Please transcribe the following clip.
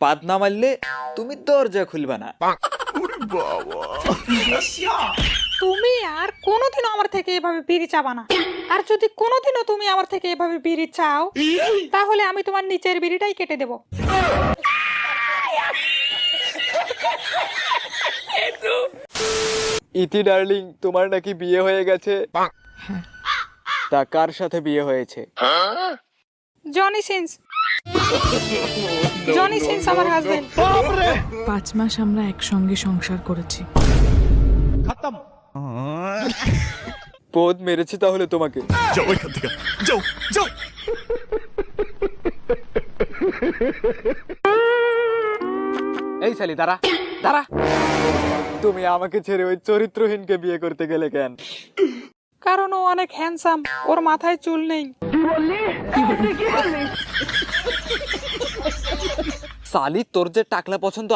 পাত না মারলে তুমি দরজা খুলবে না। তুমি আর কোনোদিনও আমার থেকে এভাবে বিড়ি চাবা না। আর যদি কোনোদিনও তুমি আমার থেকে এভাবে বিড়ি চাও, তাহলে আমি তোমার নিচের বিড়িটাই কেটে দেব। ইতি ডার্লিং, তোমার নাকি বিয়ে হয়ে গেছে? তা কার সাথে বিয়ে হয়েছে? Johnny Sins. জনি সিন্স আমার হাজবেন্ড। 5 মাস আমরা একসঙ্গে সংসার করেছি। পোদ মেরেছে তাহলে তোমাকে? যাও এখান থেকে, যাও যাও। এই শালি দাঁড়া দাঁড়া, তুমি আমাকে ছেড়ে ওই চরিত্রহীনকে বিয়ে করতে গেলে কেন? কারণ ও অনেক হ্যান্ডসাম, ওর মাথায় চুল নেই। শালি তোর যে টাকলা পছন্দ